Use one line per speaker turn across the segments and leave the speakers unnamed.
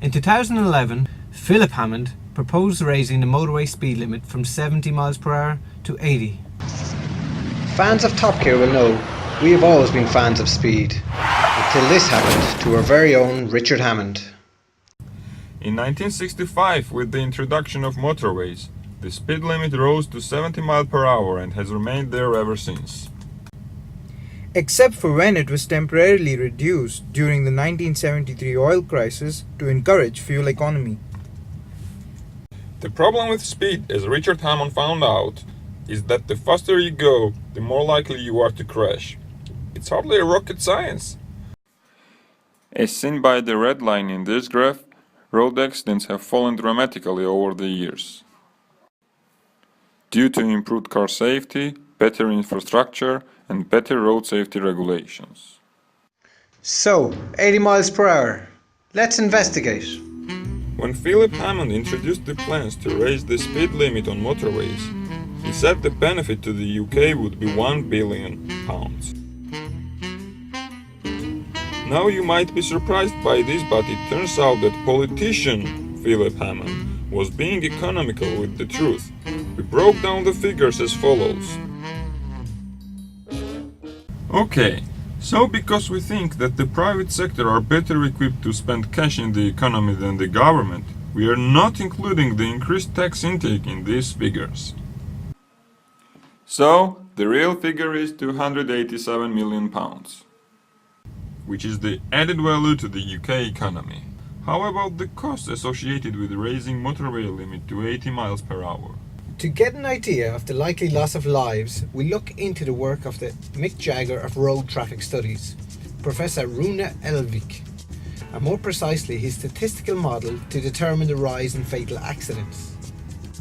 In 2011, Philip Hammond proposed raising the motorway speed limit from 70 miles per hour to 80.
Fans of Top Gear will know we have always been fans of speed, until this happened to our very own Richard Hammond.
In 1965, with the introduction of motorways, the speed limit rose to 70 miles per hour and has remained there ever since.
Except for when it was temporarily reduced during the 1973 oil crisis to encourage fuel economy.
The problem with speed, as Richard Hammond found out, is that the faster you go, the more likely you are to crash. It's hardly a rocket science. As seen by the red line in this graph, road accidents have fallen dramatically over the years. Due to improved car safety, better infrastructure, and better road safety regulations.
So, 80 miles per hour. Let's investigate.
When Philip Hammond introduced the plans to raise the speed limit on motorways, he said the benefit to the UK would be £1 billion. Now you might be surprised by this, but it turns out that politician Philip Hammond was being economical with the truth. We broke down the figures as follows. Okay, so because we think that the private sector are better equipped to spend cash in the economy than the government, we are not including the increased tax intake in these figures. So, the real figure is £287 million, which is the added value to the UK economy. How about the costs associated with raising motorway limit to 80 miles per hour?
To get an idea of the likely loss of lives, we look into the work of the Mick Jagger of Road Traffic Studies, Professor Rune Elvik, and more precisely his statistical model to determine the rise in fatal accidents.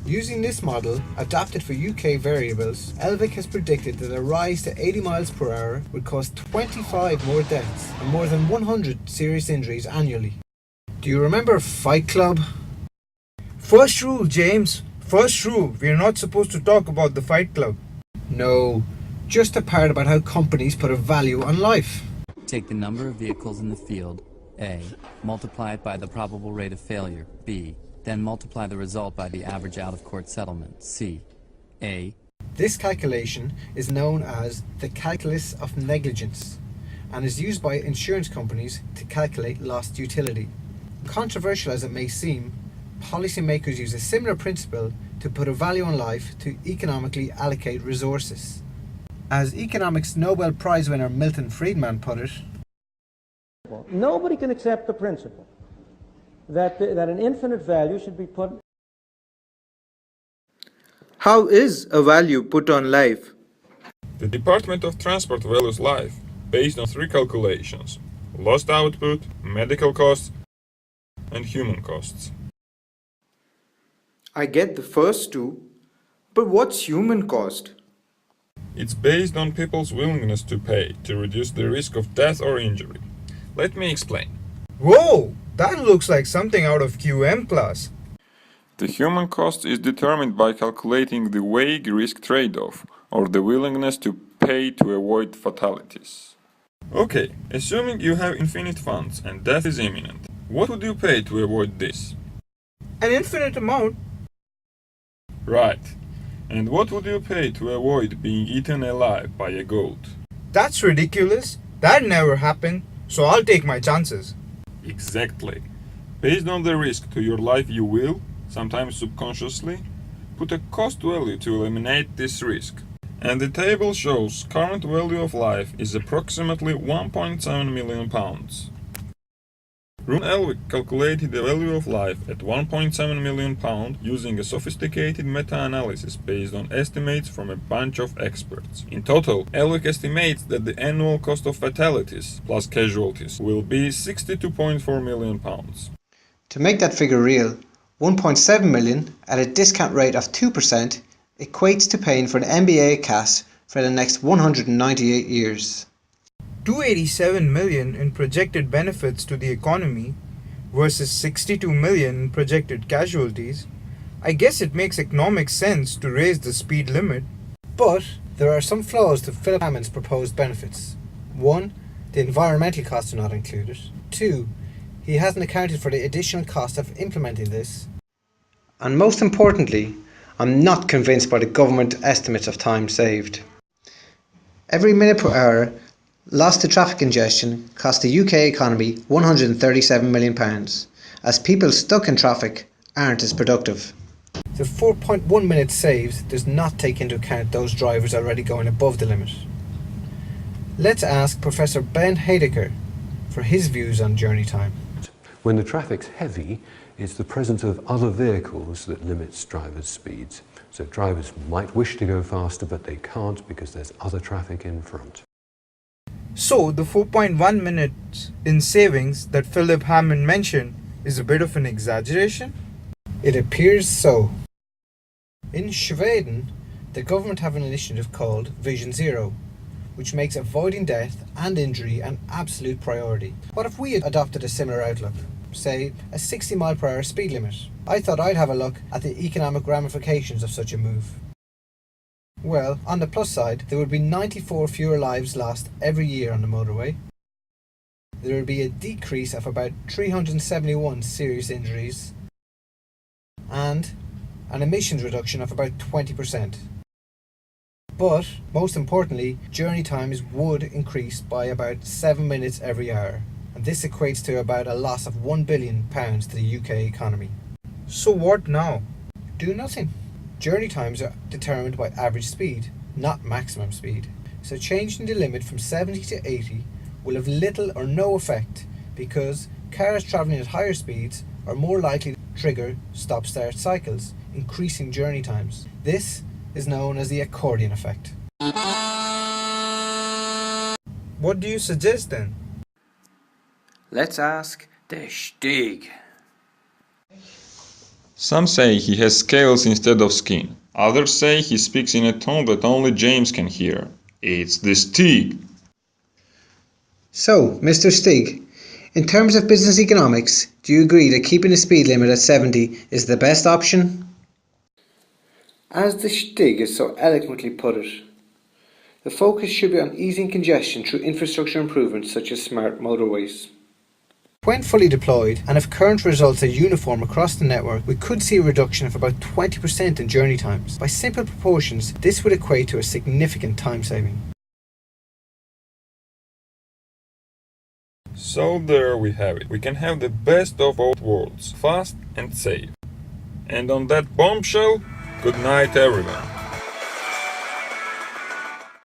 Using this model, adapted for UK variables, Elvik has predicted that a rise to 80 miles per hour would cause 25 more deaths and more than 100 serious injuries annually. Do you remember Fight Club?
First rule, James. First rule, we are not supposed to talk about the Fight Club.
No, just the part about how companies put a value on life.
Take the number of vehicles in the field, A, multiply it by the probable rate of failure, B, then multiply the result by the average out-of-court settlement, C, A.
This calculation is known as the calculus of negligence and is used by insurance companies to calculate lost utility. Controversial as it may seem, policymakers use a similar principle to put a value on life to economically allocate resources. As economics Nobel Prize winner Milton Friedman put it,
nobody can accept the principle that an infinite value should be put.
How is a value put on life?
The Department of Transport values life based on three calculations: lost output, medical costs, and human costs.
I get the first two, but what's human cost?
It's based on people's willingness to pay to reduce the risk of death or injury. Let me explain.
Whoa, that looks like something out of QM class.
The human cost is determined by calculating the vague risk trade-off, or the willingness to pay to avoid fatalities. Okay, assuming you have infinite funds and death is imminent, what would you pay to avoid this?
An infinite amount.
Right. And what would you pay to avoid being eaten alive by a goat?
That's ridiculous. That never happened, so I'll take my chances.
Exactly. Based on the risk to your life you will, sometimes subconsciously, put a cost value to eliminate this risk. And the table shows current value of life is approximately £1.7 million. Rune Elvik calculated the value of life at £1.7 million using a sophisticated meta-analysis based on estimates from a bunch of experts. In total, Elvik estimates that the annual cost of fatalities plus casualties will be £62.4 million.
To make that figure real, 1.7 million at a discount rate of 2% equates to paying for an MBA CAS for the next 198 years.
287 million in projected benefits to the economy versus 62 million in projected casualties. I guess it makes economic sense to raise the speed limit.
but there are some flaws to Philip Hammond's proposed benefits. 1. The environmental costs are not included. 2. he hasn't accounted for the additional cost of implementing this.
And most importantly, I'm not convinced by the government estimates of time saved. Every minute per hour lost to traffic congestion cost the UK economy £137 million, as people stuck in traffic aren't as productive.
The 4.1 minutes saved does not take into account those drivers already going above the limit. Let's ask Professor Ben Hedeker for his views on journey time.
When the traffic's heavy, it's the presence of other vehicles that limits drivers' speeds. So drivers might wish to go faster, but they can't because there's other traffic in front.
So, the 4.1 minutes in savings that Philip Hammond mentioned is a bit of an exaggeration?
It appears so. In Sweden, the government have an initiative called Vision Zero, which makes avoiding death and injury an absolute priority. What if we adopted a similar outlook? Say, a 60 mile per hour speed limit. I thought I'd have a look at the economic ramifications of such a move. Well, on the plus side, there would be 94 fewer lives lost every year on the motorway. There would be a decrease of about 371 serious injuries and an emissions reduction of about 20%. But, most importantly, journey times would increase by about 7 minutes every hour, and this equates to about a loss of £1 billion to the UK economy.
So what now?
Do nothing. Journey times are determined by average speed, not maximum speed. So changing the limit from 70 to 80 will have little or no effect because cars travelling at higher speeds are more likely to trigger stop-start cycles, increasing journey times. This is known as the accordion effect.
What do you suggest then?
Let's ask the Stig.
Some say he has scales instead of skin. Others say he speaks in a tone that only James can hear. It's the Stig.
So, Mr. Stig, in terms of business economics, do you agree that keeping the speed limit at 70 is the best option?
As the Stig has so eloquently put it, the focus should be on easing congestion through infrastructure improvements such as smart motorways. When fully deployed, and if current results are uniform across the network, we could see a reduction of about 20% in journey times. By simple proportions, this would equate to a significant time saving.
So there we have it. We can have the best of both worlds, fast and safe. And on that bombshell, good night everyone.